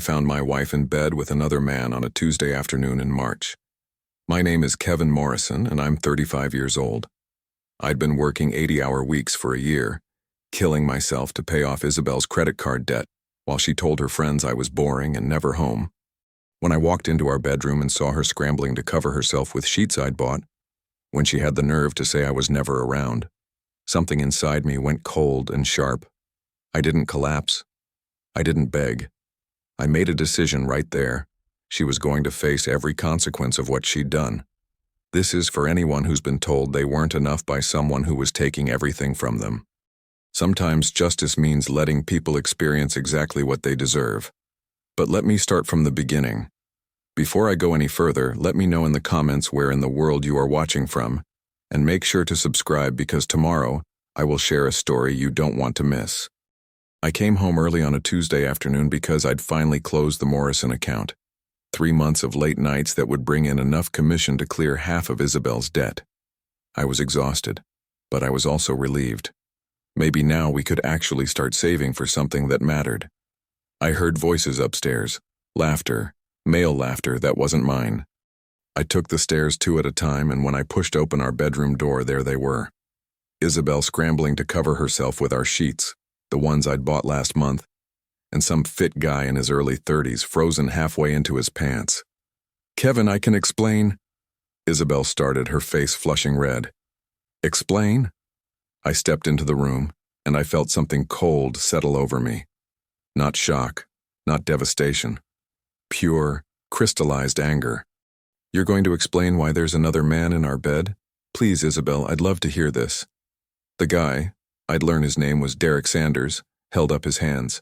found my wife in bed with another man on a Tuesday afternoon in March. My name is Kevin Morrison, and I'm 35 years old. I'd been working 80-hour weeks for a year, killing myself to pay off Isabelle's credit card debt while she told her friends I was boring and never home. When I walked into our bedroom and saw her scrambling to cover herself with sheets I'd bought, when she had the nerve to say I was never around, something inside me went cold and sharp. I didn't collapse. I didn't beg. I made a decision right there. She was going to face every consequence of what she'd done. This is for anyone who's been told they weren't enough by someone who was taking everything from them. Sometimes justice means letting people experience exactly what they deserve. But let me start from the beginning. Before I go any further, let me know in the comments where in the world you are watching from, and make sure to subscribe because tomorrow I will share a story you don't want to miss. I came home early on a Tuesday afternoon because I'd finally closed the Morrison account. 3 months of late nights that would bring in enough commission to clear half of Isabelle's debt. I was exhausted, but I was also relieved. Maybe now we could actually start saving for something that mattered. I heard voices upstairs, laughter, male laughter that wasn't mine. I took the stairs 2 at a time, and when I pushed open our bedroom door, there they were. Isabelle scrambling to cover herself with our sheets, the ones I'd bought last month, and some fit guy in his early 30s frozen halfway into his pants. "Kevin, I can explain." Isabelle started, her face flushing red. "Explain?" I stepped into the room, and I felt something cold settle over me. Not shock, not devastation. Pure, crystallized anger. "You're going to explain why there's another man in our bed? Please, Isabelle, I'd love to hear this." The guy, I'd learn his name was Derek Sanders, held up his hands.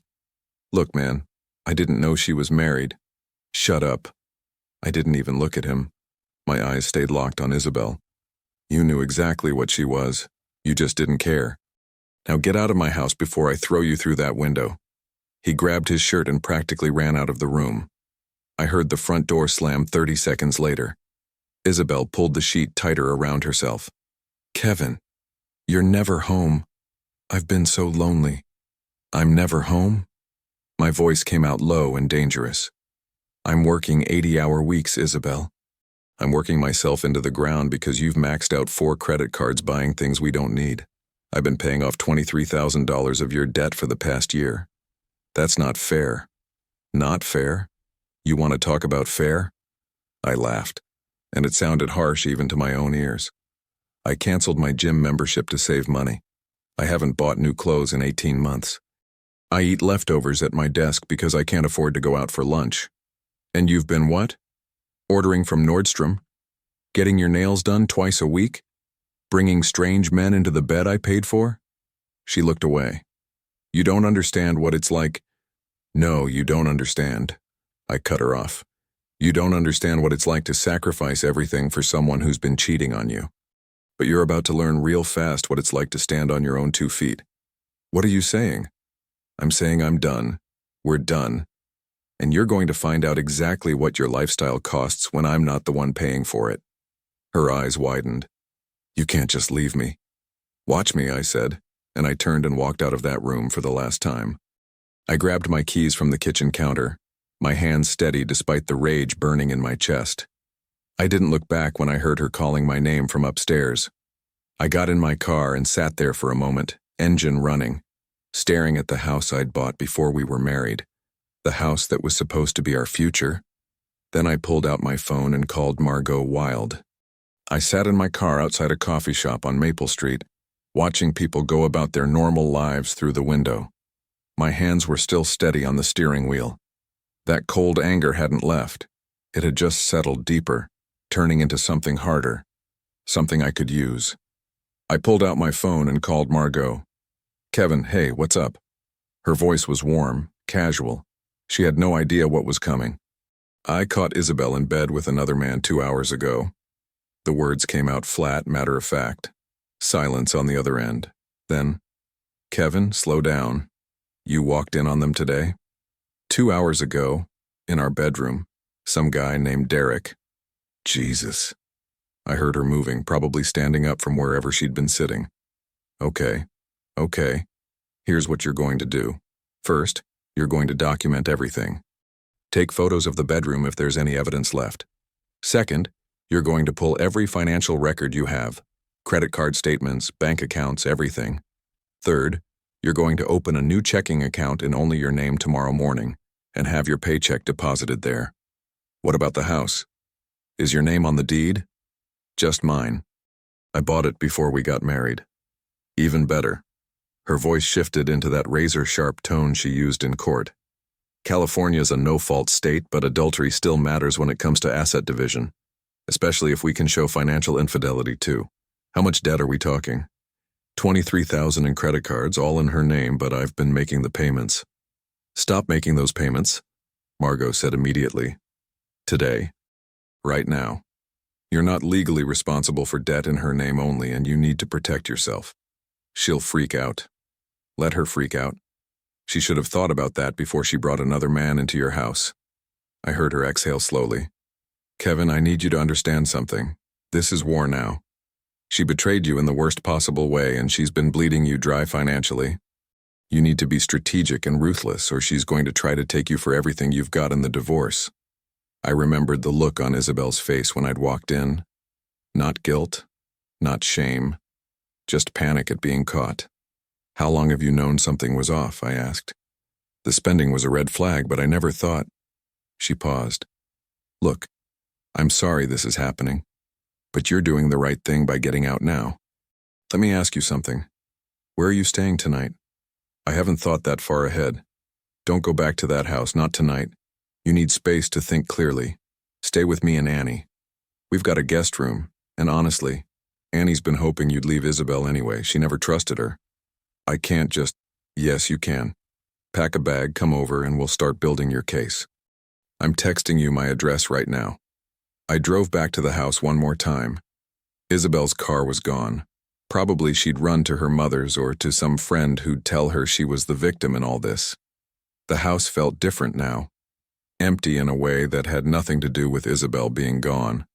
"Look, man, I didn't know she was married." "Shut up." I didn't even look at him. My eyes stayed locked on Isabelle. "You knew exactly what she was. You just didn't care. Now get out of my house before I throw you through that window." He grabbed his shirt and practically ran out of the room. I heard the front door slam 30 seconds later. Isabelle pulled the sheet tighter around herself. "Kevin, you're never home. I've been so lonely." "I'm never home?" My voice came out low and dangerous. "I'm working 80-hour weeks, Isabelle. I'm working myself into the ground because you've maxed out 4 credit cards buying things we don't need. I've been paying off $23,000 of your debt for the past year. That's not fair." "Not fair? You want to talk about fair?" I laughed, and it sounded harsh even to my own ears. "I canceled my gym membership to save money. I haven't bought new clothes in 18 months. I eat leftovers at my desk because I can't afford to go out for lunch. And you've been what? Ordering from Nordstrom? Getting your nails done twice a week? Bringing strange men into the bed I paid for?" She looked away. "You don't understand what it's like." "No, you don't understand." I cut her off. "You don't understand what it's like to sacrifice everything for someone who's been cheating on you. But you're about to learn real fast what it's like to stand on your own 2 feet. "What are you saying?" "I'm saying I'm done. We're done. And you're going to find out exactly what your lifestyle costs when I'm not the one paying for it." Her eyes widened. "You can't just leave me." "Watch me," I said, and I turned and walked out of that room for the last time. I grabbed my keys from the kitchen counter, my hands steady despite the rage burning in my chest. I didn't look back when I heard her calling my name from upstairs. I got in my car and sat there for a moment, engine running, staring at the house I'd bought before we were married, the house that was supposed to be our future. Then I pulled out my phone and called Margot Wild. I sat in my car outside a coffee shop on Maple Street, watching people go about their normal lives through the window. My hands were still steady on the steering wheel. That cold anger hadn't left. It had just settled deeper, turning into something harder, something I could use. I pulled out my phone and called Margot. "Kevin, hey, what's up?" Her voice was warm, casual. She had no idea what was coming. "I caught Isabelle in bed with another man 2 hours ago." The words came out flat, matter-of-fact. Silence on the other end. Then, "Kevin, slow down. You walked in on them today?" 2 hours ago, in our bedroom, some guy named Derek." "Jesus." I heard her moving, probably standing up from wherever she'd been sitting. Okay. Here's what you're going to do. First, you're going to document everything. Take photos of the bedroom if there's any evidence left. Second, you're going to pull every financial record you have, credit card statements, bank accounts, everything. Third, you're going to open a new checking account in only your name tomorrow morning and have your paycheck deposited there. What about the house? Is your name on the deed? Just mine. I bought it before we got married. Even better. Her voice shifted into that razor-sharp tone she used in court. California's a no-fault state, but adultery still matters when it comes to asset division, especially if we can show financial infidelity too. How much debt are we talking? $23,000 in credit cards, all in her name, but I've been making the payments. Stop making those payments, Margot said immediately. Today. Right now. You're not legally responsible for debt in her name only, and you need to protect yourself. She'll freak out. Let her freak out. She should have thought about that before she brought another man into your house. I heard her exhale slowly. Kevin, I need you to understand something. This is war now. She betrayed you in the worst possible way, and she's been bleeding you dry financially. You need to be strategic and ruthless, or she's going to try to take you for everything you've got in the divorce. I remembered the look on Isabelle's face when I'd walked in. Not guilt, not shame, just panic at being caught. How long have you known something was off? I asked. The spending was a red flag, but I never thought. She paused. Look, I'm sorry this is happening, but you're doing the right thing by getting out now. Let me ask you something. Where are you staying tonight? I haven't thought that far ahead. Don't go back to that house, not tonight. You need space to think clearly. Stay with me and Annie. We've got a guest room, and honestly, Annie's been hoping you'd leave Isabelle anyway. She never trusted her. I can't just... Yes, you can. Pack a bag, come over, and we'll start building your case. I'm texting you my address right now. I drove back to the house one more time. Isabelle's car was gone. Probably she'd run to her mother's or to some friend who'd tell her she was the victim in all this. The house felt different now. Empty in a way that had nothing to do with Isabelle being gone.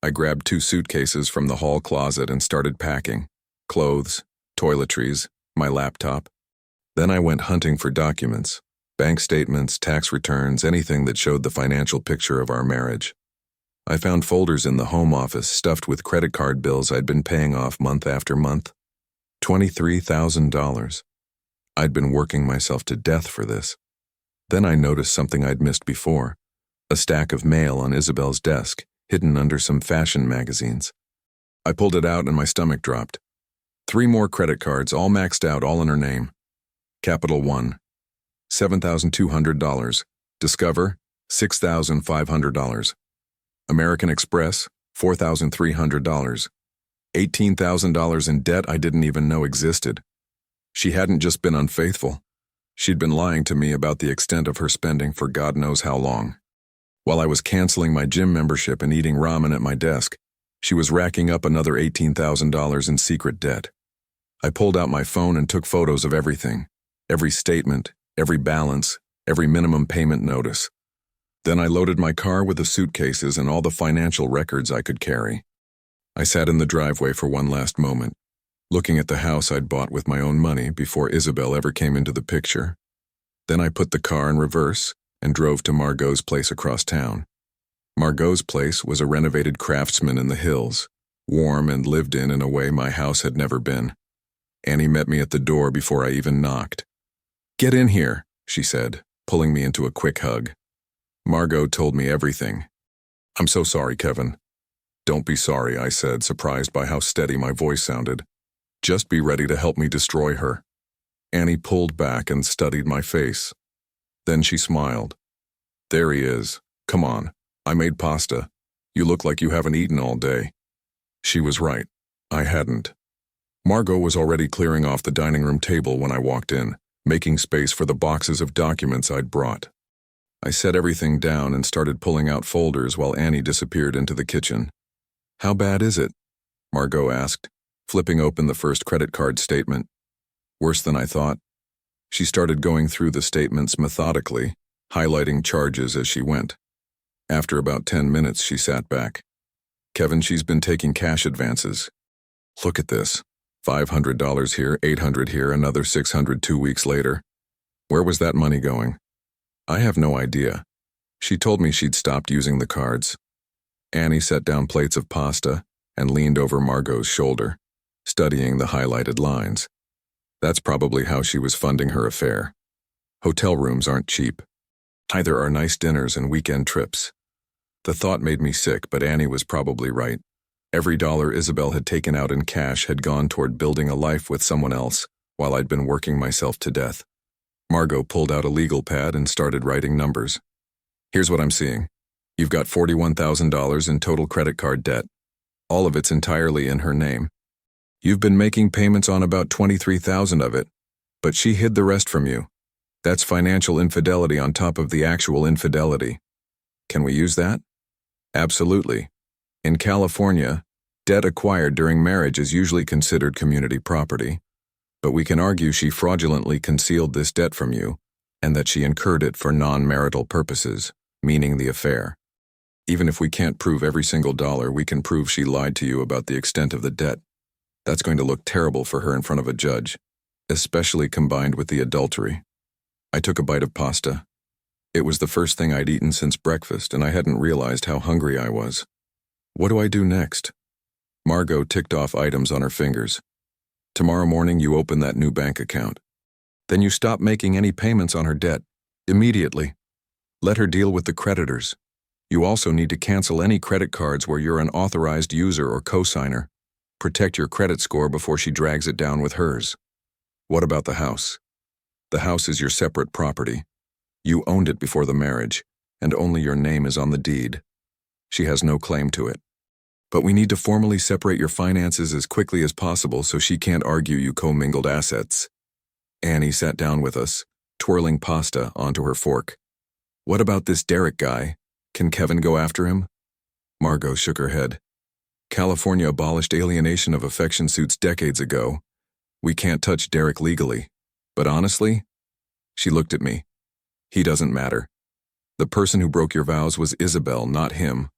I grabbed 2 suitcases from the hall closet and started packing. Clothes, toiletries, my laptop. Then I went hunting for documents, bank statements, tax returns, anything that showed the financial picture of our marriage. I found folders in the home office stuffed with credit card bills I'd been paying off month after month. $23,000. I'd been working myself to death for this. Then I noticed something I'd missed before, a stack of mail on Isabelle's desk, hidden under some fashion magazines. I pulled it out and my stomach dropped. 3 more credit cards, all maxed out, all in her name. Capital One, $7,200. Discover, $6,500. American Express, $4,300. $18,000 in debt I didn't even know existed. She hadn't just been unfaithful. She'd been lying to me about the extent of her spending for God knows how long. While I was canceling my gym membership and eating ramen at my desk, she was racking up another $18,000 in secret debt. I pulled out my phone and took photos of everything, every statement, every balance, every minimum payment notice. Then I loaded my car with the suitcases and all the financial records I could carry. I sat in the driveway for one last moment, looking at the house I'd bought with my own money before Isabelle ever came into the picture. Then I put the car in reverse and drove to Margot's place across town. Margot's place was a renovated craftsman in the hills, warm and lived in a way my house had never been. Annie met me at the door before I even knocked. "Get in here," she said, pulling me into a quick hug. Margot told me everything. "I'm so sorry, Kevin." "Don't be sorry," I said, surprised by how steady my voice sounded. "Just be ready to help me destroy her." Annie pulled back and studied my face. Then she smiled. "There he is. Come on. I made pasta. You look like you haven't eaten all day." She was right. I hadn't. Margot was already clearing off the dining room table when I walked in, making space for the boxes of documents I'd brought. I set everything down and started pulling out folders while Annie disappeared into the kitchen. "How bad is it?" Margot asked, flipping open the first credit card statement. "Worse than I thought." She started going through the statements methodically, highlighting charges as she went. After about 10 minutes, she sat back. "Kevin, she's been taking cash advances. Look at this. $500 here, $800 here, another $600 2 weeks later. Where was that money going?" "I have no idea. She told me she'd stopped using the cards. Annie set down plates of pasta and leaned over Margot's shoulder, studying the highlighted lines. That's probably how she was funding her affair. Hotel rooms aren't cheap. Neither are nice dinners and weekend trips. The thought made me sick, but Annie was probably right. Every dollar Isabelle had taken out in cash had gone toward building a life with someone else, while I'd been working myself to death. Margot pulled out a legal pad and started writing numbers. Here's what I'm seeing. You've got $41,000 in total credit card debt. All of it's entirely in her name. You've been making payments on about $23,000 of it, but she hid the rest from you. That's financial infidelity on top of the actual infidelity. Can we use that? Absolutely. In California, debt acquired during marriage is usually considered community property, but we can argue she fraudulently concealed this debt from you and that she incurred it for non-marital purposes, meaning the affair. Even if we can't prove every single dollar, we can prove she lied to you about the extent of the debt. That's going to look terrible for her in front of a judge, especially combined with the adultery. I took a bite of pasta. It was the first thing I'd eaten since breakfast, and I hadn't realized how hungry I was. What do I do next? Margot ticked off items on her fingers. Tomorrow morning you open that new bank account. Then you stop making any payments on her debt. Immediately. Let her deal with the creditors. You also need to cancel any credit cards where you're an authorized user or cosigner. Protect your credit score before she drags it down with hers. What about the house? The house is your separate property. You owned it before the marriage, and only your name is on the deed. She has no claim to it. But we need to formally separate your finances as quickly as possible so she can't argue you commingled assets. Annie sat down with us, twirling pasta onto her fork. What about this Derek guy? Can Kevin go after him? Margot shook her head. California abolished alienation of affection suits decades ago. We can't touch Derek legally. But honestly, she looked at me. He doesn't matter. The person who broke your vows was Isabelle, not him.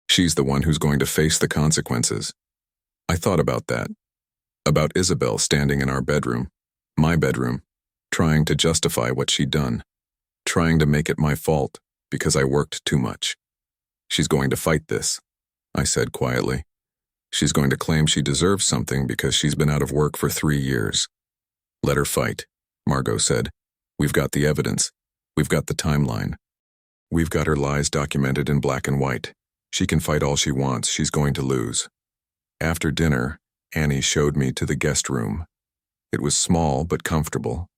She's the one who's going to face the consequences. I thought about that. About Isabelle standing in our bedroom, my bedroom, trying to justify what she'd done. Trying to make it my fault because I worked too much. She's going to fight this, I said quietly. She's going to claim she deserves something because she's been out of work for 3 years. Let her fight, Margot said. We've got the evidence. We've got the timeline. We've got her lies documented in black and white. She can fight all she wants. She's going to lose. After dinner, Annie showed me to the guest room. It was small but comfortable,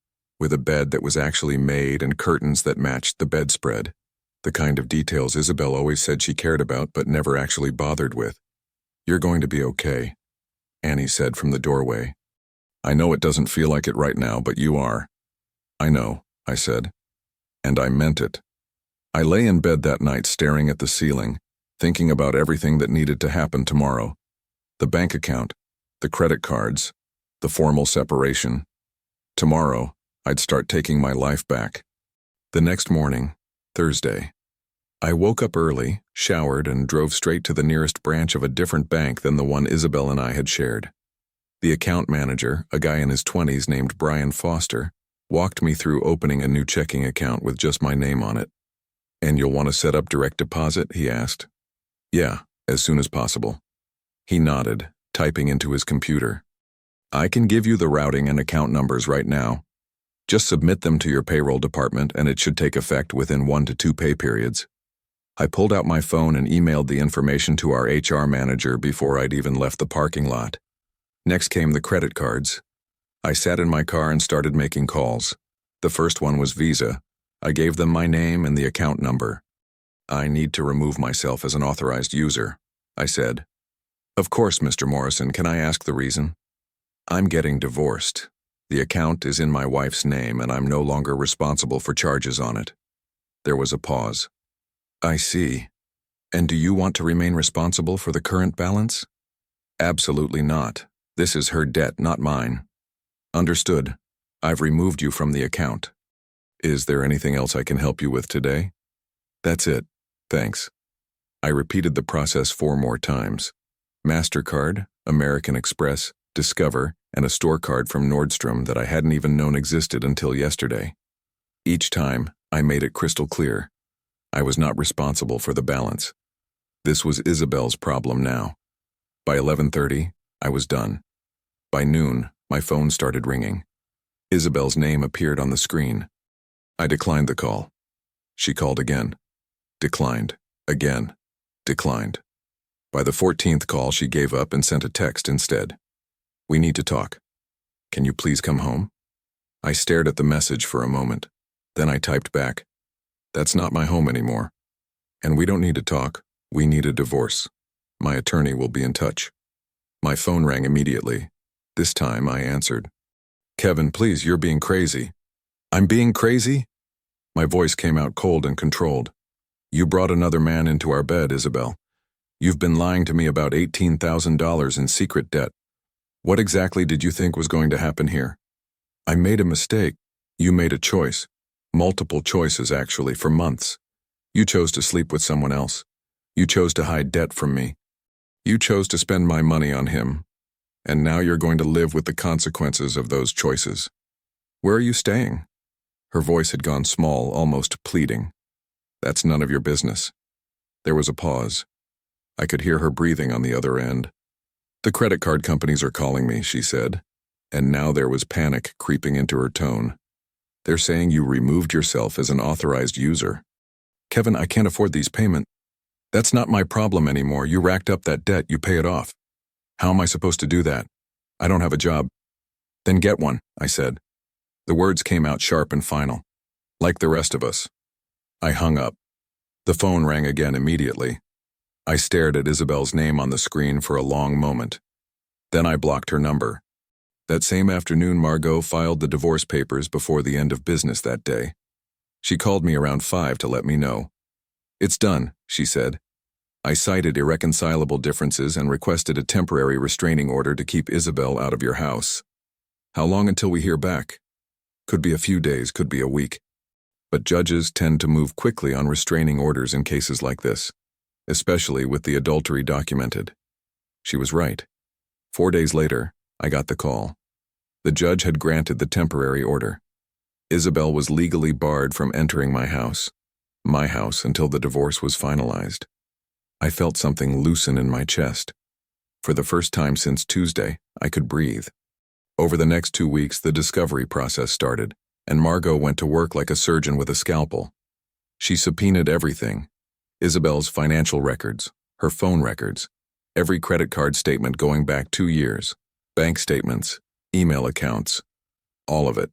with a bed that was actually made and curtains that matched the bedspread, the kind of details Isabelle always said she cared about but never actually bothered with. You're going to be okay, Annie said from the doorway. I know it doesn't feel like it right now, but you are. I know, I said. And I meant it. I lay in bed that night staring at the ceiling, thinking about everything that needed to happen tomorrow. The bank account, the credit cards, the formal separation. Tomorrow, I'd start taking my life back. The next morning, Thursday, I woke up early, showered, and drove straight to the nearest branch of a different bank than the one Isabelle and I had shared. The account manager, a guy in his 20s named Brian Foster, walked me through opening a new checking account with just my name on it. And you'll want to set up direct deposit, he asked. Yeah, as soon as possible. He nodded, typing into his computer. I can give you the routing and account numbers right now. Just submit them to your payroll department and it should take effect within 1 to 2 pay periods. I pulled out my phone and emailed the information to our HR manager before I'd even left the parking lot. Next came the credit cards. I sat in my car and started making calls. The first one was Visa. I gave them my name and the account number. I need to remove myself as an authorized user, I said. Of course, Mr. Morrison, can I ask the reason? I'm getting divorced. The account is in my wife's name and I'm no longer responsible for charges on it. There was a pause. I see. And do you want to remain responsible for the current balance? Absolutely not. This is her debt, not mine. Understood. I've removed you from the account. Is there anything else I can help you with today? That's it. Thanks. I repeated the process 4 more times. MasterCard, American Express, Discover, and a store card from Nordstrom that I hadn't even known existed until yesterday. Each time, I made it crystal clear. I was not responsible for the balance. This was Isabelle's problem now. By 11:30, I was done. By noon, my phone started ringing. Isabelle's name appeared on the screen. I declined the call. She called again. Declined. Again. Declined. By the 14th call, she gave up and sent a text instead. We need to talk. Can you please come home? I stared at the message for a moment. Then I typed back. That's not my home anymore. And we don't need to talk. We need a divorce. My attorney will be in touch. My phone rang immediately. This time I answered. Kevin, please, you're being crazy. I'm being crazy? My voice came out cold and controlled. You brought another man into our bed, Isabelle. You've been lying to me about $18,000 in secret debt. What exactly did you think was going to happen here? I made a mistake. You made a choice. Multiple choices, actually, for months. You chose to sleep with someone else. You chose to hide debt from me. You chose to spend my money on him. And now you're going to live with the consequences of those choices. Where are you staying? Her voice had gone small, almost pleading. That's none of your business. There was a pause. I could hear her breathing on the other end. The credit card companies are calling me, she said. And now there was panic creeping into her tone. They're saying you removed yourself as an authorized user. Kevin, I can't afford these payments. That's not my problem anymore. You racked up that debt, you pay it off. How am I supposed to do that? I don't have a job. Then get one, I said. The words came out sharp and final. Like the rest of us. I hung up. The phone rang again immediately. I stared at Isabelle's name on the screen for a long moment. Then I blocked her number. That same afternoon, Margot filed the divorce papers before the end of business that day. She called me around 5 to let me know. It's done, she said. I cited irreconcilable differences and requested a temporary restraining order to keep Isabelle out of your house. How long until we hear back? Could be a few days, could be a week. But judges tend to move quickly on restraining orders in cases like this, especially with the adultery documented. She was right. 4 days later, I got the call. The judge had granted the temporary order. Isabelle was legally barred from entering my house until the divorce was finalized. I felt something loosen in my chest. For the first time since Tuesday, I could breathe. Over the next 2 weeks, the discovery process started, and Margot went to work like a surgeon with a scalpel. She subpoenaed everything. Isabelle's financial records, her phone records, every credit card statement going back 2 years, bank statements, email accounts, all of it.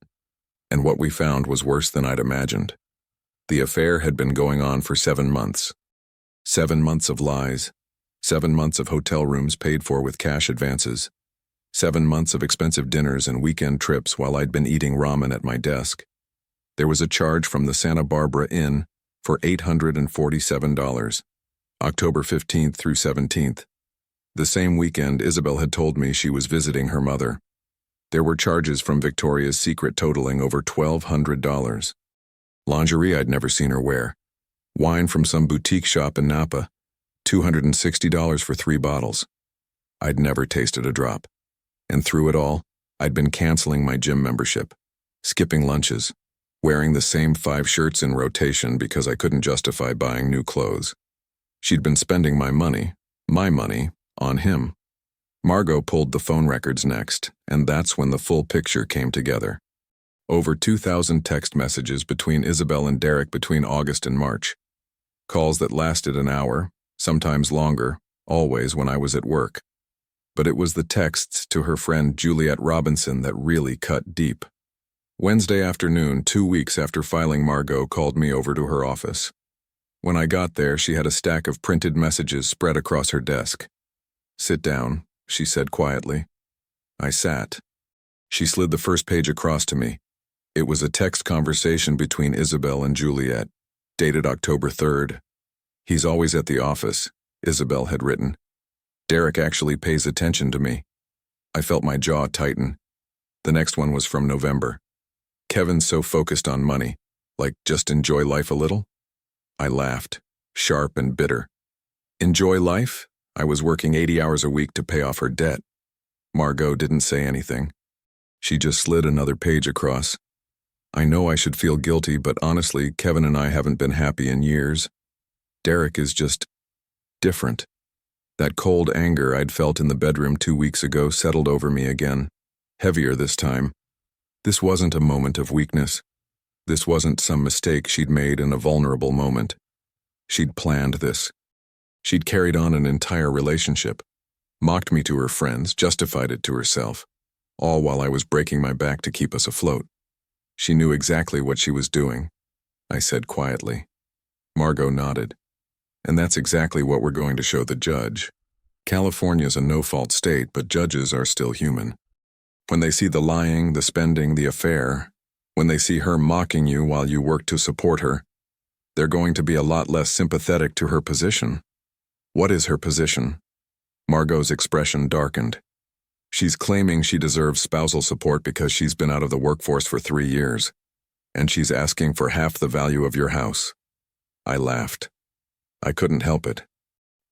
And what we found was worse than I'd imagined. The affair had been going on for 7 months. 7 months of lies, 7 months of hotel rooms paid for with cash advances, 7 months of expensive dinners and weekend trips while I'd been eating ramen at my desk. There was a charge from the Santa Barbara Inn for $847, October 15th through 17th. The same weekend, Isabelle had told me she was visiting her mother. There were charges from Victoria's Secret totaling over $1,200. Lingerie I'd never seen her wear. Wine from some boutique shop in Napa, $260 for 3 bottles. I'd never tasted a drop. And through it all, I'd been canceling my gym membership, skipping lunches, wearing the same 5 shirts in rotation because I couldn't justify buying new clothes. She'd been spending my money, on him. Margot pulled the phone records next, and that's when the full picture came together. Over 2,000 text messages between Isabelle and Derek between August and March. Calls that lasted an hour, sometimes longer, always when I was at work. But it was the texts to her friend Juliet Robinson that really cut deep. Wednesday afternoon, 2 weeks after filing, Margot called me over to her office. When I got there, she had a stack of printed messages spread across her desk. Sit down, she said quietly. I sat. She slid the first page across to me. It was a text conversation between Isabelle and Juliet, dated October 3rd. He's always at the office, Isabelle had written. Derek actually pays attention to me. I felt my jaw tighten. The next one was from November. Kevin's so focused on money, like just enjoy life a little? I laughed, sharp and bitter. Enjoy life? I was working 80 hours a week to pay off her debt. Margot didn't say anything. She just slid another page across. I know I should feel guilty, but honestly, Kevin and I haven't been happy in years. Derek is just different. That cold anger I'd felt in the bedroom 2 weeks ago settled over me again, heavier this time. This wasn't a moment of weakness. This wasn't some mistake she'd made in a vulnerable moment. She'd planned this. She'd carried on an entire relationship, mocked me to her friends, justified it to herself, all while I was breaking my back to keep us afloat. She knew exactly what she was doing, I said quietly. Margot nodded. And that's exactly what we're going to show the judge. California's a no-fault state, but judges are still human. When they see the lying, the spending, the affair, when they see her mocking you while you work to support her, they're going to be a lot less sympathetic to her position. What is her position? Margot's expression darkened. She's claiming she deserves spousal support because she's been out of the workforce for 3 years, and she's asking for half the value of your house. I laughed. I couldn't help it.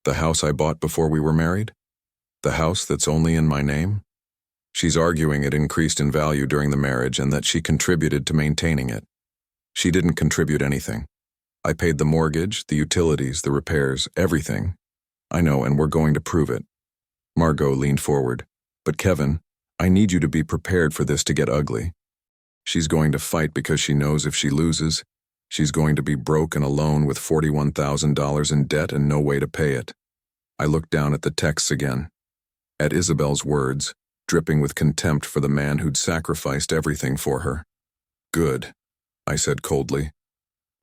The house I bought before we were married? The house that's only in my name? She's arguing it increased in value during the marriage and that she contributed to maintaining it. She didn't contribute anything. I paid the mortgage, the utilities, the repairs, everything. I know, and we're going to prove it. Margot leaned forward. But Kevin, I need you to be prepared for this to get ugly. She's going to fight because she knows if she loses, she's going to be broke and alone with $41,000 in debt and no way to pay it. I looked down at the texts again. At Isabelle's words, dripping with contempt for the man who'd sacrificed everything for her. Good, I said coldly.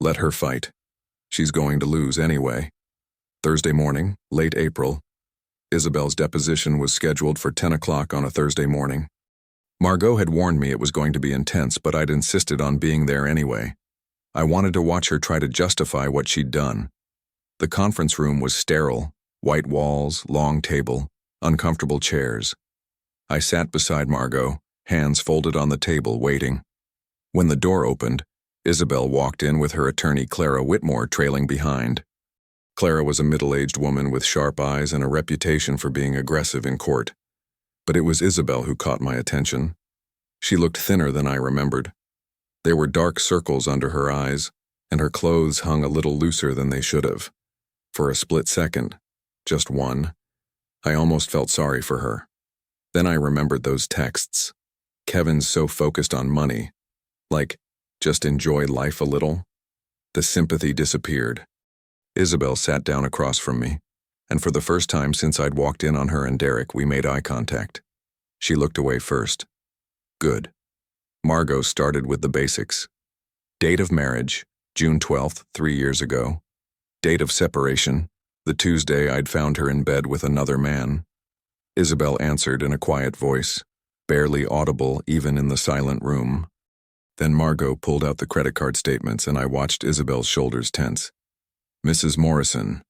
Let her fight. She's going to lose anyway. Thursday morning, late April. Isabelle's deposition was scheduled for 10 o'clock on a Thursday morning. Margot had warned me it was going to be intense, but I'd insisted on being there anyway. I wanted to watch her try to justify what she'd done. The conference room was sterile, white walls, long table, uncomfortable chairs. I sat beside Margot, hands folded on the table, waiting. When the door opened, Isabelle walked in with her attorney Clara Whitmore trailing behind. Clara was a middle-aged woman with sharp eyes and a reputation for being aggressive in court. But it was Isabelle who caught my attention. She looked thinner than I remembered. There were dark circles under her eyes, and her clothes hung a little looser than they should have. For a split second, just one, I almost felt sorry for her. Then I remembered those texts. Kevin's so focused on money. Like, just enjoy life a little. The sympathy disappeared. Isabelle sat down across from me, and for the first time since I'd walked in on her and Derek, we made eye contact. She looked away first. Good. Margot started with the basics. Date of marriage, June 12th, 3 years ago. Date of separation, the Tuesday I'd found her in bed with another man. Isabelle answered in a quiet voice, barely audible even in the silent room. Then Margot pulled out the credit card statements and I watched Isabelle's shoulders tense. Mrs. Morrison,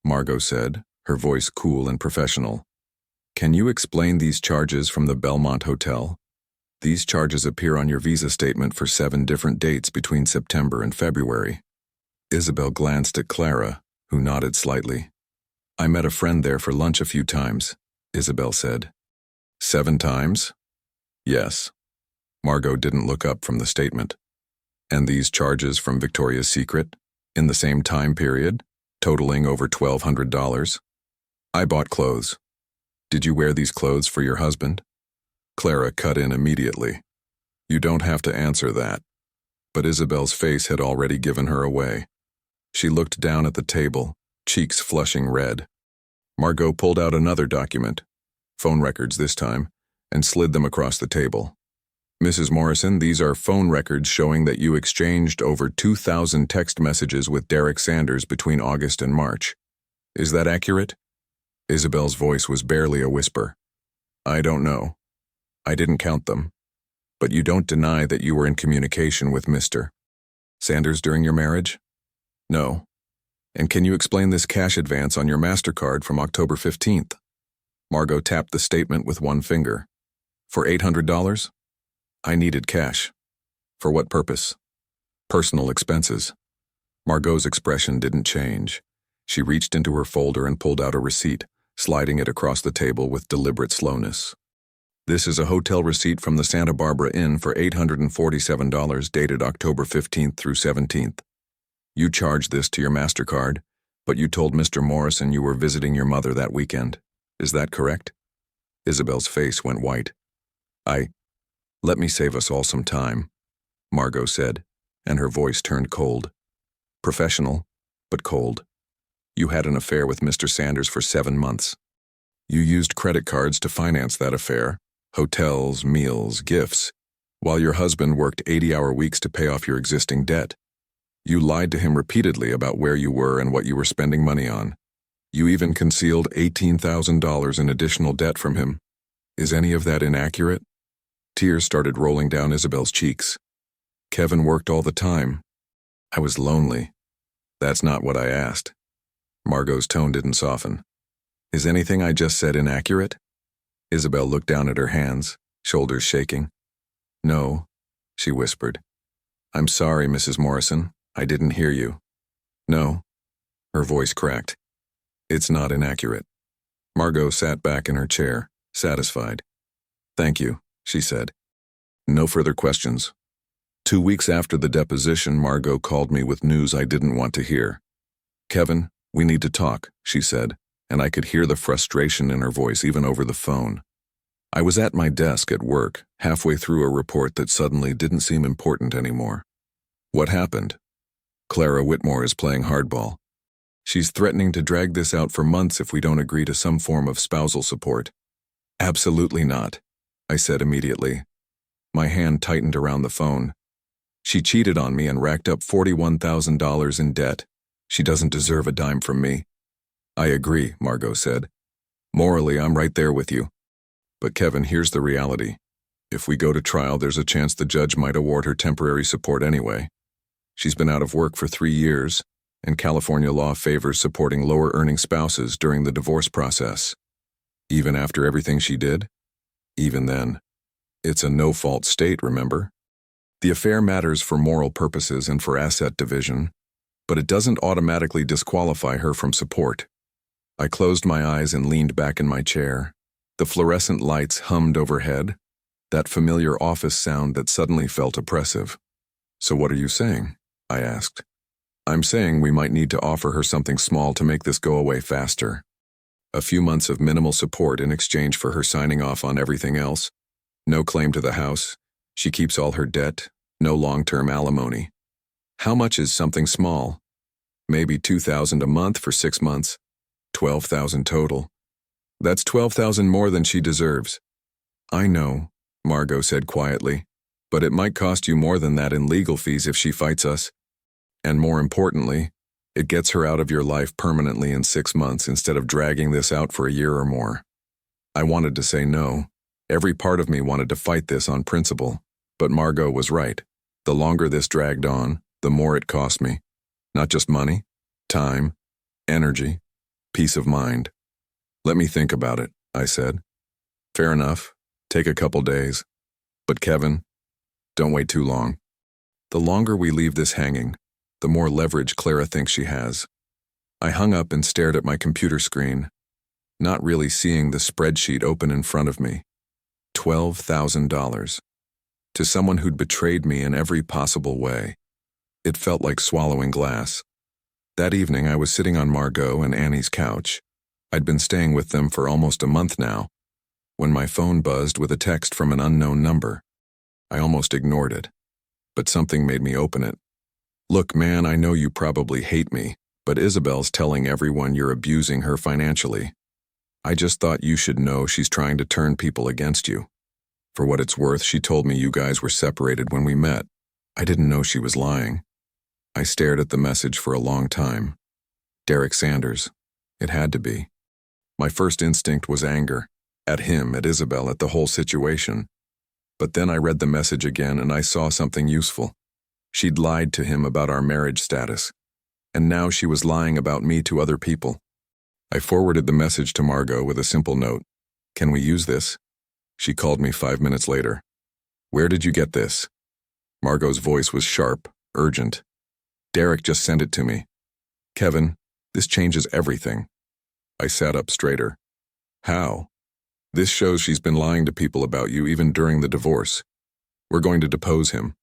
Margot said, her voice cool and professional. Can you explain these charges from the Belmont Hotel? These charges appear on your visa statement for 7 different dates between September and February. Isabelle glanced at Clara, who nodded slightly. I met a friend there for lunch a few times, Isabelle said. 7 times? Yes. Margot didn't look up from the statement. And these charges from Victoria's Secret? In the same time period, totaling over $1,200. I bought clothes. Did you wear these clothes for your husband? Clara cut in immediately. You don't have to answer that. But Isabelle's face had already given her away. She looked down at the table, cheeks flushing red. Margot pulled out another document, phone records this time, and slid them across the table. Mrs. Morrison, these are phone records showing that you exchanged over 2,000 text messages with Derek Sanders between August and March. Is that accurate? Isabelle's voice was barely a whisper. I don't know. I didn't count them. But you don't deny that you were in communication with Mr. Sanders during your marriage? No. And can you explain this cash advance on your MasterCard from October 15th? Margot tapped the statement with one finger. For $800? I needed cash. For what purpose? Personal expenses. Margot's expression didn't change. She reached into her folder and pulled out a receipt, sliding it across the table with deliberate slowness. This is a hotel receipt from the Santa Barbara Inn for $847 dated October 15th through 17th. You charged this to your MasterCard, But you told Mr. Morrison you were visiting your mother that weekend. Is that correct? Isabel's face went white. Let me save us all some time, Margot said, and her voice turned cold. Professional, but cold. You had an affair with Mr. Sanders for 7 months. You used credit cards to finance that affair, hotels, meals, gifts, while your husband worked 80-hour weeks to pay off your existing debt. You lied to him repeatedly about where you were and what you were spending money on. You even concealed $18,000 in additional debt from him. Is any of that inaccurate? Tears started rolling down Isabel's cheeks. Kevin worked all the time. I was lonely. That's not what I asked. Margot's tone didn't soften. Is anything I just said inaccurate? Isabelle looked down at her hands, shoulders shaking. No, she whispered. I'm sorry, Mrs. Morrison. I didn't hear you. No. Her voice cracked. It's not inaccurate. Margot sat back in her chair, satisfied. Thank you, she said. No further questions. 2 weeks after the deposition, Margot called me with news I didn't want to hear. Kevin, we need to talk, she said, and I could hear the frustration in her voice even over the phone. I was at my desk at work, halfway through a report that suddenly didn't seem important anymore. What happened? Clara Whitmore is playing hardball. She's threatening to drag this out for months if we don't agree to some form of spousal support. Absolutely not, I said immediately. My hand tightened around the phone. She cheated on me and racked up $41,000 in debt. She doesn't deserve a dime from me. I agree, Margot said. Morally, I'm right there with you. But Kevin, here's the reality. If we go to trial, there's a chance the judge might award her temporary support anyway. She's been out of work for 3 years, and California law favors supporting lower-earning spouses during the divorce process. Even after everything she did? Even then. It's a no-fault state, remember? The affair matters for moral purposes and for asset division, but it doesn't automatically disqualify her from support. I closed my eyes and leaned back in my chair. The fluorescent lights hummed overhead, that familiar office sound that suddenly felt oppressive. So what are you saying? I asked. I'm saying we might need to offer her something small to make this go away faster. A few months of minimal support in exchange for her signing off on everything else. No claim to the house. She keeps all her debt. No long-term alimony. How much is something small? Maybe $2,000 a month for 6 months. $12,000 total. That's $12,000 more than she deserves. I know, Margot said quietly, but it might cost you more than that in legal fees if she fights us. And more importantly, it gets her out of your life permanently in 6 months instead of dragging this out for a year or more. I wanted to say no. Every part of me wanted to fight this on principle, but Margot was right. The longer this dragged on, the more it cost me. Not just money, time, energy, peace of mind. Let me think about it, I said. Fair enough. Take a couple days. But Kevin, don't wait too long. The longer we leave this hanging, the more leverage Clara thinks she has. I hung up and stared at my computer screen, not really seeing the spreadsheet open in front of me. $12,000. To someone who'd betrayed me in every possible way. It felt like swallowing glass. That evening I was sitting on Margot and Annie's couch. I'd been staying with them for almost a month now, when my phone buzzed with a text from an unknown number. I almost ignored it, but something made me open it. Look, man, I know you probably hate me, but Isabelle's telling everyone you're abusing her financially. I just thought you should know she's trying to turn people against you. For what it's worth, she told me you guys were separated when we met. I didn't know she was lying. I stared at the message for a long time. Derek Sanders. It had to be. My first instinct was anger. At him, at Isabelle, at the whole situation. But then I read the message again and I saw something useful. She'd lied to him about our marriage status. And now she was lying about me to other people. I forwarded the message to Margot with a simple note. Can we use this? She called me 5 minutes later. Where did you get this? Margot's voice was sharp, urgent. Derek just sent it to me. Kevin, this changes everything. I sat up straighter. How? This shows she's been lying to people about you even during the divorce. We're going to depose him.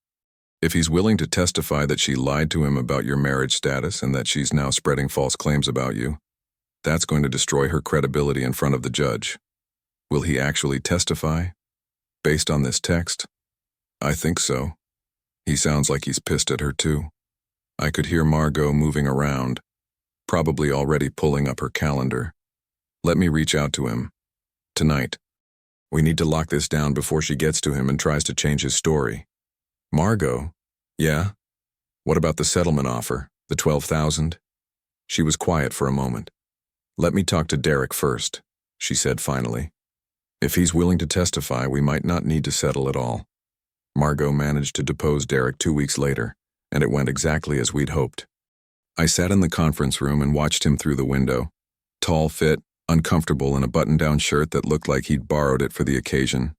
If he's willing to testify that she lied to him about your marriage status and that she's now spreading false claims about you, that's going to destroy her credibility in front of the judge. Will he actually testify? Based on this text? I think so. He sounds like he's pissed at her too. I could hear Margot moving around, probably already pulling up her calendar. Let me reach out to him. Tonight. We need to lock this down before she gets to him and tries to change his story. Margot? Yeah? What about the settlement offer, the $12,000? She was quiet for a moment. Let me talk to Derek first, she said finally. If he's willing to testify, we might not need to settle at all. Margot managed to depose Derek 2 weeks later, and it went exactly as we'd hoped. I sat in the conference room and watched him through the window. Tall, fit, uncomfortable in a button-down shirt that looked like he'd borrowed it for the occasion.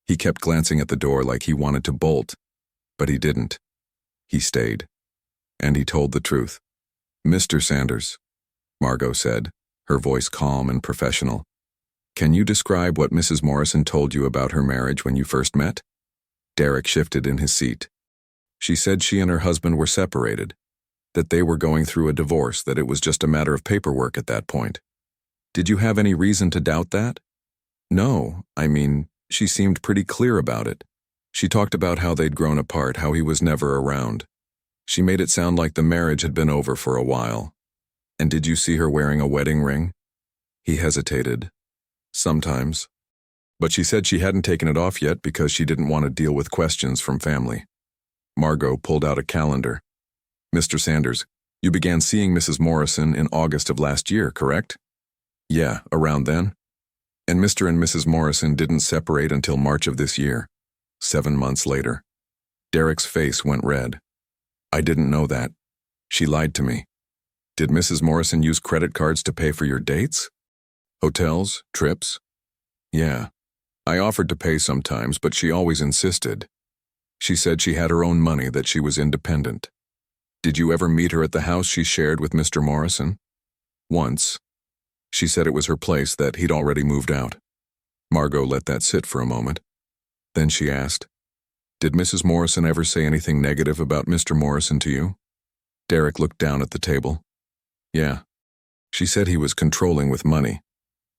He kept glancing at the door like he wanted to bolt, but he didn't. He stayed. And he told the truth. Mr. Sanders, Margot said, her voice calm and professional. Can you describe what Mrs. Morrison told you about her marriage when you first met? Derek shifted in his seat. She said she and her husband were separated, that they were going through a divorce, that it was just a matter of paperwork at that point. Did you have any reason to doubt that? No, she seemed pretty clear about it. She talked about how they'd grown apart, how he was never around. She made it sound like the marriage had been over for a while. And did you see her wearing a wedding ring? He hesitated. Sometimes. But she said she hadn't taken it off yet because she didn't want to deal with questions from family. Margot pulled out a calendar. Mr. Sanders, you began seeing Mrs. Morrison in August of last year, correct? Yeah, around then. And Mr. and Mrs. Morrison didn't separate until March of this year, 7 months later. Derek's face went red. I didn't know that. She lied to me. Did Mrs. Morrison use credit cards to pay for your dates? Hotels? Trips? Yeah. I offered to pay sometimes, but she always insisted. She said she had her own money, that she was independent. Did you ever meet her at the house she shared with Mr. Morrison? Once. She said it was her place, that he'd already moved out. Margot let that sit for a moment. Then she asked, Did Mrs. Morrison ever say anything negative about Mr. Morrison to you? Derek looked down at the table. Yeah. She said he was controlling with money,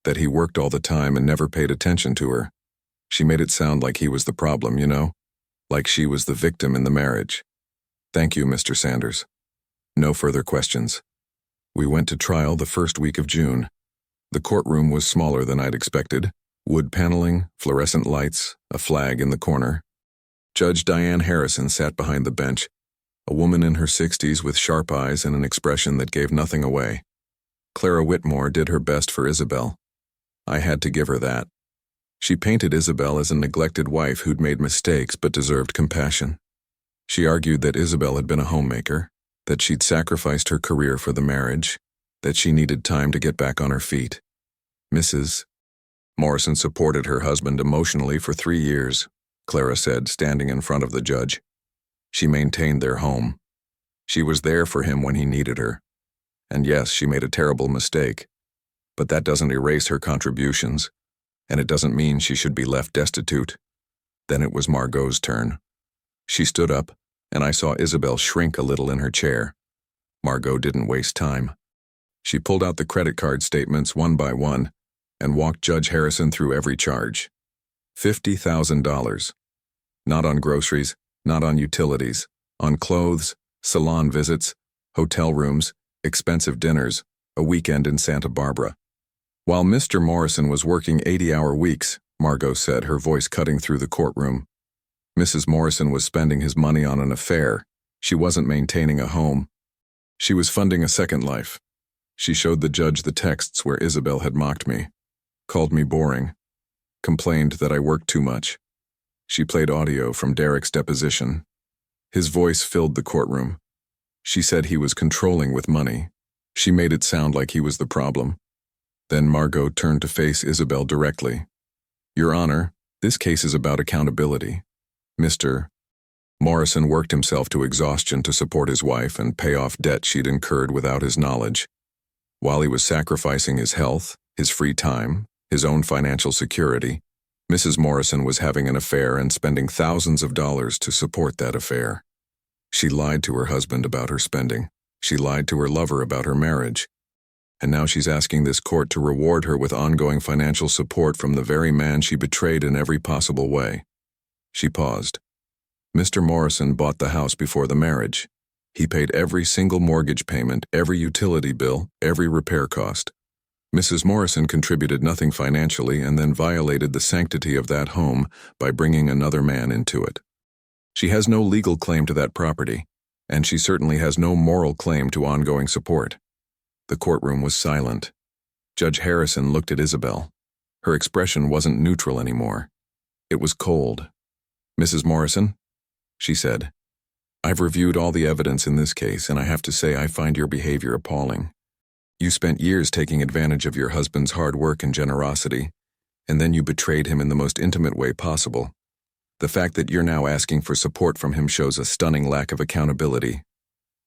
that he worked all the time and never paid attention to her. She made it sound like he was the problem, like she was the victim in the marriage. Thank you, Mr. Sanders. No further questions. We went to trial the first week of June. The courtroom was smaller than I'd expected. Wood paneling, fluorescent lights, a flag in the corner. Judge Diane Harrison sat behind the bench, a woman in her 60s with sharp eyes and an expression that gave nothing away. Clara Whitmore did her best for Isabelle. I had to give her that. She painted Isabelle as a neglected wife who'd made mistakes but deserved compassion. She argued that Isabelle had been a homemaker, that she'd sacrificed her career for the marriage, that she needed time to get back on her feet. Mrs. Morrison supported her husband emotionally for 3 years, Clara said, standing in front of the judge. She maintained their home. She was there for him when he needed her. And yes, she made a terrible mistake. But that doesn't erase her contributions, and it doesn't mean she should be left destitute. Then it was Margot's turn. She stood up, and I saw Isabelle shrink a little in her chair. Margot didn't waste time. She pulled out the credit card statements one by one and walked Judge Harrison through every charge. $50,000. Not on groceries, not on utilities, on clothes, salon visits, hotel rooms, expensive dinners, a weekend in Santa Barbara. While Mr. Morrison was working 80-hour weeks, Margot said, her voice cutting through the courtroom, Mrs. Morrison was spending his money on an affair. She wasn't maintaining a home. She was funding a second life. She showed the judge the texts where Isabelle had mocked me, called me boring, complained that I worked too much. She played audio from Derek's deposition. His voice filled the courtroom. She said he was controlling with money. She made it sound like he was the problem. Then Margot turned to face Isabelle directly. Your Honor, this case is about accountability. Mr. Morrison worked himself to exhaustion to support his wife and pay off debt she'd incurred without his knowledge. While he was sacrificing his health, his free time, his own financial security, Mrs. Morrison was having an affair and spending thousands of dollars to support that affair. She lied to her husband about her spending. She lied to her lover about her marriage. And now she's asking this court to reward her with ongoing financial support from the very man she betrayed in every possible way. She paused. Mr. Morrison bought the house before the marriage. He paid every single mortgage payment, every utility bill, every repair cost. Mrs. Morrison contributed nothing financially and then violated the sanctity of that home by bringing another man into it. She has no legal claim to that property, and she certainly has no moral claim to ongoing support. The courtroom was silent. Judge Harrison looked at Isabelle. Her expression wasn't neutral anymore. It was cold. "Mrs. Morrison," she said, "I've reviewed all the evidence in this case, and I have to say I find your behavior appalling. You spent years taking advantage of your husband's hard work and generosity, and then you betrayed him in the most intimate way possible. The fact that you're now asking for support from him shows a stunning lack of accountability."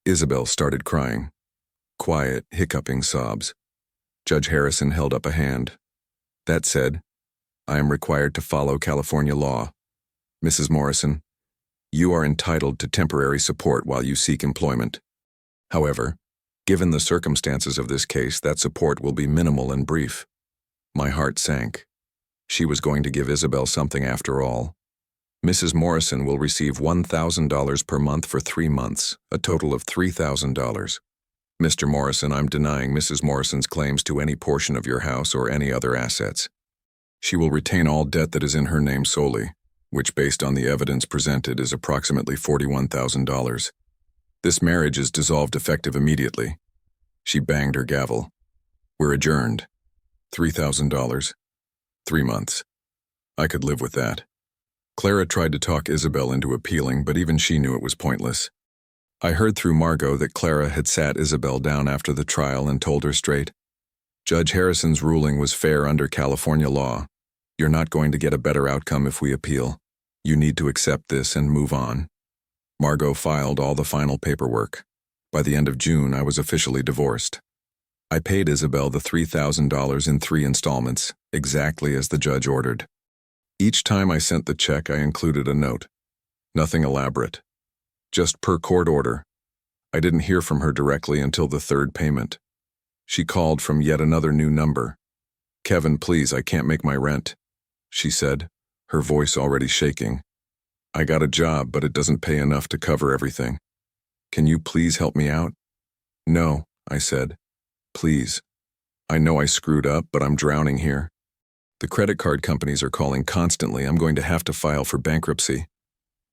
Isabelle started crying. Quiet, hiccuping sobs. Judge Harrison held up a hand. "That said, I am required to follow California law. Mrs. Morrison, you are entitled to temporary support while you seek employment. However, given the circumstances of this case, that support will be minimal and brief." My heart sank. She was going to give Isabelle something after all. Mrs. Morrison will receive $1,000 per month for 3 months, a total of $3,000. "Mr. Morrison, I'm denying Mrs. Morrison's claims to any portion of your house or any other assets. She will retain all debt that is in her name solely, which based on the evidence presented is approximately $41,000. This marriage is dissolved effective immediately." She banged her gavel. "We're adjourned. $3,000. 3 months. I could live with that." Clara tried to talk Isabelle into appealing, but even she knew it was pointless. I heard through Margot that Clara had sat Isabelle down after the trial and told her straight, "Judge Harrison's ruling was fair under California law. You're not going to get a better outcome if we appeal. You need to accept this and move on." Margot filed all the final paperwork. By the end of June, I was officially divorced. I paid Isabelle the $3,000 in 3 installments, exactly as the judge ordered. Each time I sent the check, I included a note. Nothing elaborate. Just per court order. I didn't hear from her directly until the 3rd payment. She called from yet another new number. "Kevin, please, I can't make my rent," she said, her voice already shaking. "I got a job, but it doesn't pay enough to cover everything. Can you please help me out?" "No," I said. "Please. I know I screwed up, but I'm drowning here. The credit card companies are calling constantly. I'm going to have to file for bankruptcy."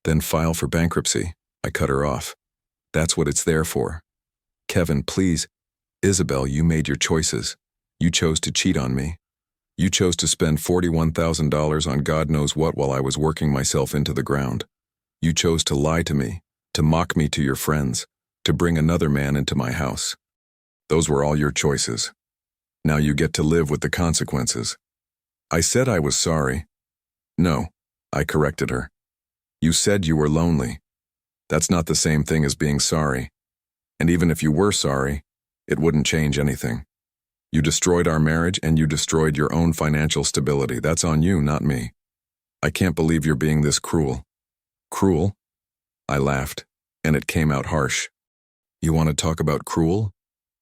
"Then file for bankruptcy," I cut her off. "That's what it's there for. Kevin, please. Isabelle, you made your choices. You chose to cheat on me. You chose to spend $41,000 on God knows what while I was working myself into the ground. You chose to lie to me, to mock me to your friends, to bring another man into my house. Those were all your choices. Now you get to live with the consequences." I said I was sorry. "No," I corrected her. "You said you were lonely. That's not the same thing as being sorry. And even if you were sorry, it wouldn't change anything. You destroyed our marriage and you destroyed your own financial stability. That's on you, not me. I can't believe you're being this cruel." "Cruel?" I laughed, and it came out harsh. "You want to talk about cruel?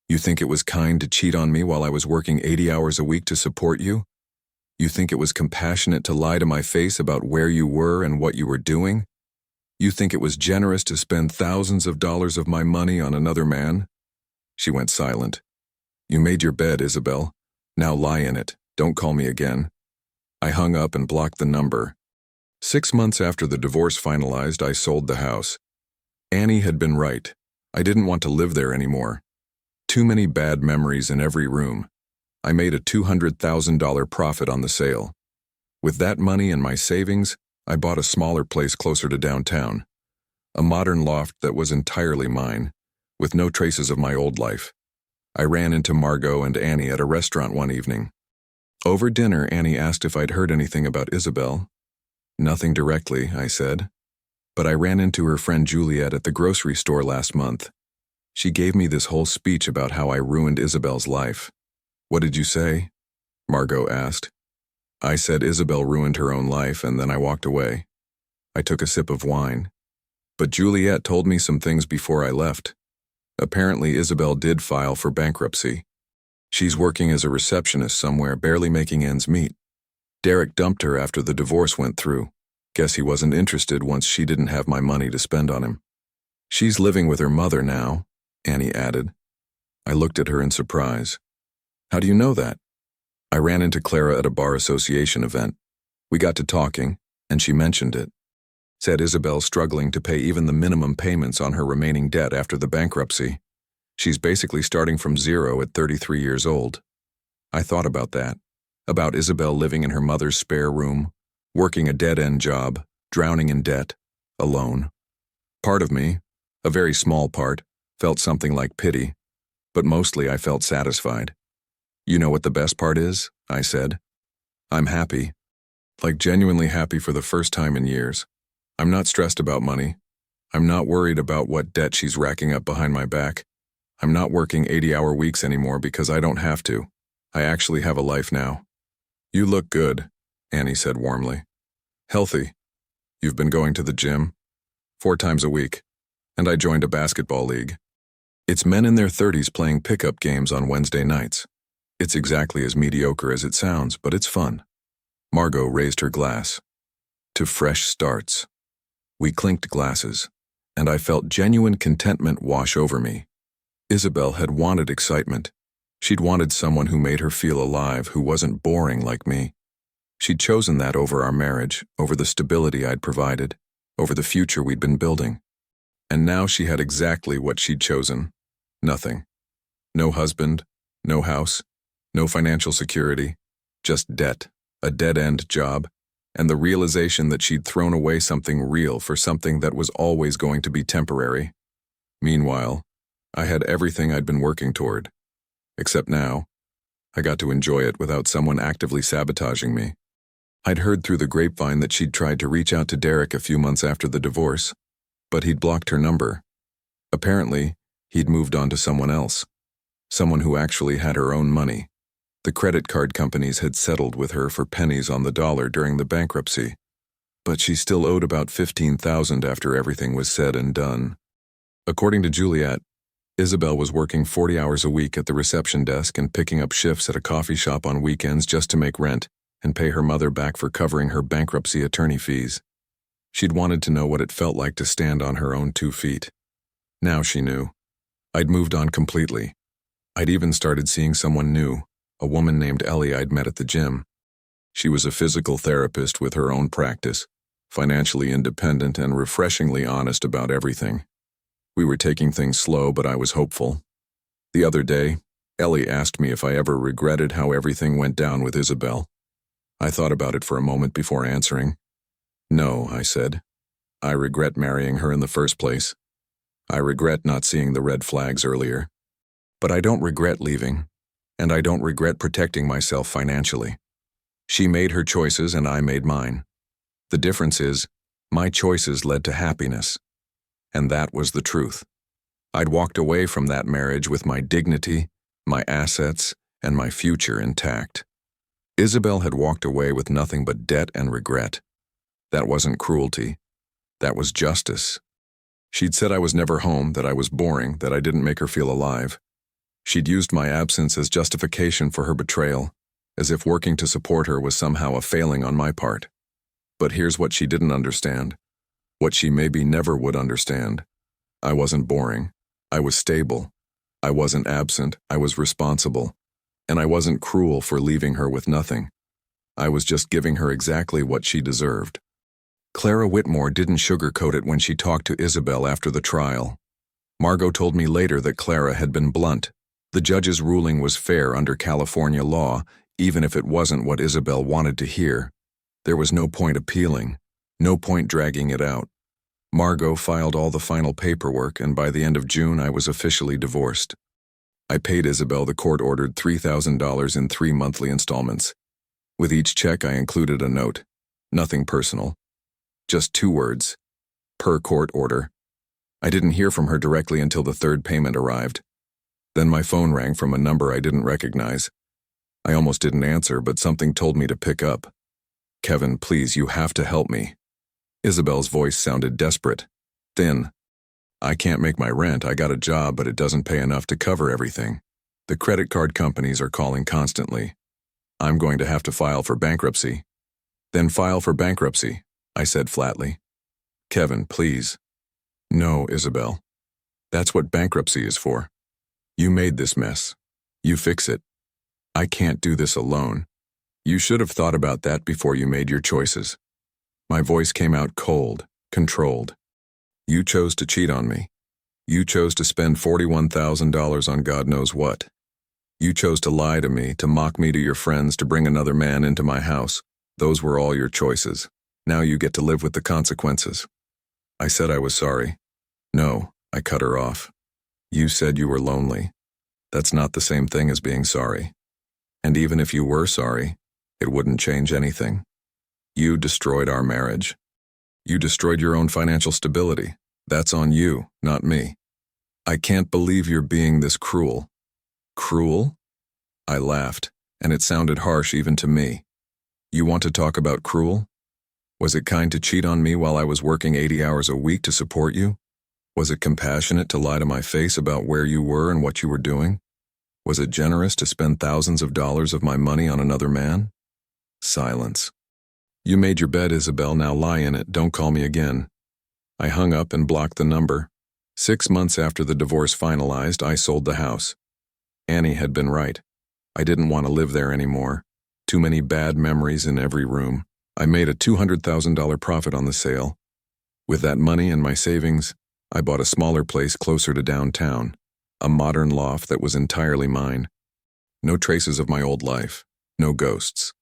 You think it was kind to cheat on me while I was working 80 hours a week to support you? You think it was compassionate to lie to my face about where you were and what you were doing? You think it was generous to spend thousands of dollars of my money on another man?" She went silent. "You made your bed, Isabelle. Now lie in it. Don't call me again." I hung up and blocked the number. 6 months after the divorce finalized, I sold the house. Annie had been right. I didn't want to live there anymore. Too many bad memories in every room. I made a $200,000 profit on the sale. With that money and my savings, I bought a smaller place closer to downtown. A modern loft that was entirely mine, with no traces of my old life. I ran into Margot and Annie at a restaurant one evening. Over dinner, Annie asked if I'd heard anything about Isabelle. "Nothing directly," I said. "But I ran into her friend Juliet at the grocery store last month. She gave me this whole speech about how I ruined Isabelle's life." "What did you say?" Margot asked. I said Isabelle ruined her own life, and then I walked away. I took a sip of wine. But Juliet told me some things before I left. Apparently, Isabelle did file for bankruptcy. She's working as a receptionist somewhere, barely making ends meet. Derek dumped her after the divorce went through. Guess he wasn't interested once she didn't have my money to spend on him. She's living with her mother now, Annie added. I looked at her in surprise. How do you know that? I ran into Clara at a bar association event. We got to talking, and she mentioned it. Said Isabelle's struggling to pay even the minimum payments on her remaining debt after the bankruptcy. She's basically starting from zero at 33 years old. I thought about that, about Isabelle living in her mother's spare room, working a dead-end job, drowning in debt, alone. Part of me, a very small part, felt something like pity, but mostly I felt satisfied. You know what the best part is? I said. I'm happy, like genuinely happy for the first time in years. I'm not stressed about money. I'm not worried about what debt she's racking up behind my back. I'm not working 80-hour weeks anymore because I don't have to. I actually have a life now. You look good, Annie said warmly. Healthy. You've been going to the gym? 4 times a week. And I joined a basketball league. It's men in their 30s playing pickup games on Wednesday nights. It's exactly as mediocre as it sounds, but it's fun. Margot raised her glass. To fresh starts. We clinked glasses, and I felt genuine contentment wash over me. Isabelle had wanted excitement. She'd wanted someone who made her feel alive, who wasn't boring like me. She'd chosen that over our marriage, over the stability I'd provided, over the future we'd been building. And now she had exactly what she'd chosen. Nothing. No husband, no house, no financial security, just debt, a dead-end job, and the realization that she'd thrown away something real for something that was always going to be temporary. Meanwhile, I had everything I'd been working toward. Except now, I got to enjoy it without someone actively sabotaging me. I'd heard through the grapevine that she'd tried to reach out to Derek a few months after the divorce, but he'd blocked her number. Apparently, he'd moved on to someone else, someone who actually had her own money. The credit card companies had settled with her for pennies on the dollar during the bankruptcy, but she still owed about $15,000 after everything was said and done. According to Juliet, Isabelle was working 40 hours a week at the reception desk and picking up shifts at a coffee shop on weekends just to make rent and pay her mother back for covering her bankruptcy attorney fees. She'd wanted to know what it felt like to stand on her own 2 feet. Now she knew. I'd moved on completely. I'd even started seeing someone new, a woman named Ellie I'd met at the gym. She was a physical therapist with her own practice, financially independent and refreshingly honest about everything. We were taking things slow, but I was hopeful. The other day, Ellie asked me if I ever regretted how everything went down with Isabelle. I thought about it for a moment before answering. No, I said. I regret marrying her in the first place. I regret not seeing the red flags earlier. But I don't regret leaving. And I don't regret protecting myself financially. She made her choices and I made mine. The difference is, my choices led to happiness. And that was the truth. I'd walked away from that marriage with my dignity, my assets, and my future intact. Isabelle had walked away with nothing but debt and regret. That wasn't cruelty. That was justice. She'd said I was never home, that I was boring, that I didn't make her feel alive. She'd used my absence as justification for her betrayal, as if working to support her was somehow a failing on my part. But here's what she didn't understand, what she maybe never would understand. I wasn't boring. I was stable. I wasn't absent. I was responsible. And I wasn't cruel for leaving her with nothing. I was just giving her exactly what she deserved. Clara Whitmore didn't sugarcoat it when she talked to Isabelle after the trial. Margot told me later that Clara had been blunt. The judge's ruling was fair under California law, even if it wasn't what Isabelle wanted to hear. There was no point appealing, no point dragging it out. Margot filed all the final paperwork, and by the end of June I was officially divorced. I paid Isabelle the court-ordered $3,000 in 3 monthly installments. With each check I included a note. Nothing personal. Just 2 words. Per court order. I didn't hear from her directly until the 3rd payment arrived. Then my phone rang from a number I didn't recognize. I almost didn't answer, but something told me to pick up. Kevin, please, you have to help me. Isabelle's voice sounded desperate. Thin. I can't make my rent. I got a job, but it doesn't pay enough to cover everything. The credit card companies are calling constantly. I'm going to have to file for bankruptcy. Then file for bankruptcy, I said flatly. Kevin, please. No, Isabelle. That's what bankruptcy is for. You made this mess. You fix it. I can't do this alone. You should have thought about that before you made your choices. My voice came out cold, controlled. You chose to cheat on me. You chose to spend $41,000 on God knows what. You chose to lie to me, to mock me to your friends, to bring another man into my house. Those were all your choices. Now you get to live with the consequences. I said I was sorry. No, I cut her off. You said you were lonely. That's not the same thing as being sorry. And even if you were sorry, it wouldn't change anything. You destroyed our marriage. You destroyed your own financial stability. That's on you, not me. I can't believe you're being this cruel. Cruel? I laughed, and it sounded harsh even to me. You want to talk about cruel? Was it kind to cheat on me while I was working 80 hours a week to support you? Was it compassionate to lie to my face about where you were and what you were doing? Was it generous to spend thousands of dollars of my money on another man? Silence. You made your bed, Isabelle, now lie in it, don't call me again. I hung up and blocked the number. 6 months after the divorce finalized, I sold the house. Annie had been right. I didn't want to live there anymore. Too many bad memories in every room. I made a $200,000 profit on the sale. With that money and my savings, I bought a smaller place closer to downtown, a modern loft that was entirely mine. No traces of my old life, no ghosts.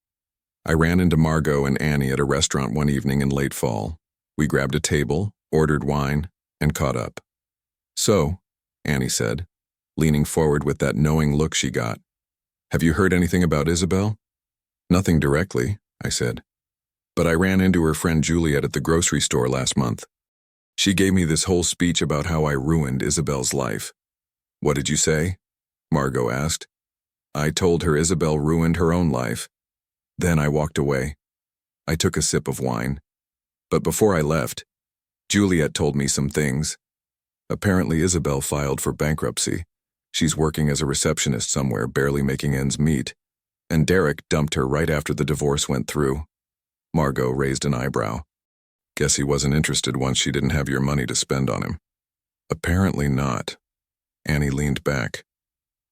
I ran into Margot and Annie at a restaurant one evening in late fall. We grabbed a table, ordered wine, and caught up. So, Annie said, leaning forward with that knowing look she got, have you heard anything about Isabelle? Nothing directly, I said. But I ran into her friend Juliet at the grocery store last month. She gave me this whole speech about how I ruined Isabelle's life. What did you say? Margot asked. I told her Isabelle ruined her own life. Then I walked away. I took a sip of wine. But before I left, Juliet told me some things. Apparently Isabelle filed for bankruptcy. She's working as a receptionist somewhere, barely making ends meet. And Derek dumped her right after the divorce went through. Margot raised an eyebrow. Guess he wasn't interested once she didn't have your money to spend on him. Apparently not. Annie leaned back.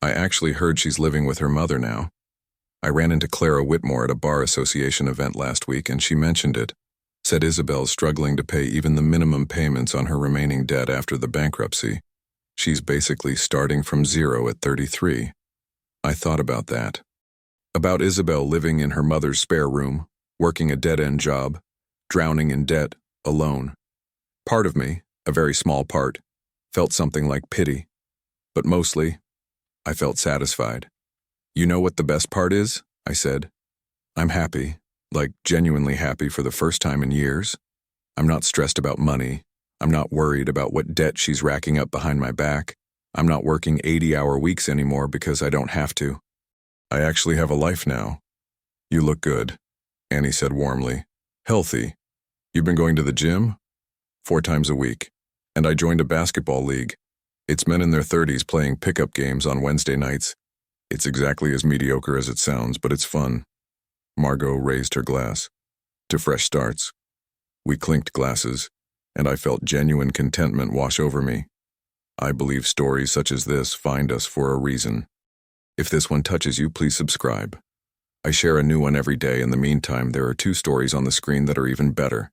I actually heard she's living with her mother now. I ran into Clara Whitmore at a bar association event last week and she mentioned it. Said Isabelle's struggling to pay even the minimum payments on her remaining debt after the bankruptcy. She's basically starting from zero at 33. I thought about that. About Isabelle living in her mother's spare room, working a dead-end job, drowning in debt, alone. Part of me, a very small part, felt something like pity. But mostly, I felt satisfied. You know what the best part is? I said. I'm happy, like genuinely happy for the first time in years. I'm not stressed about money. I'm not worried about what debt she's racking up behind my back. I'm not working 80-hour weeks anymore because I don't have to. I actually have a life now. You look good, Annie said warmly. Healthy. You've been going to the gym? 4 times a week. And I joined a basketball league. It's men in their 30s playing pickup games on Wednesday nights. It's exactly as mediocre as it sounds, but it's fun. Margot raised her glass. To fresh starts. We clinked glasses, and I felt genuine contentment wash over me. I believe stories such as this find us for a reason. If this one touches you, please subscribe. I share a new one every day. In the meantime, there are 2 stories on the screen that are even better.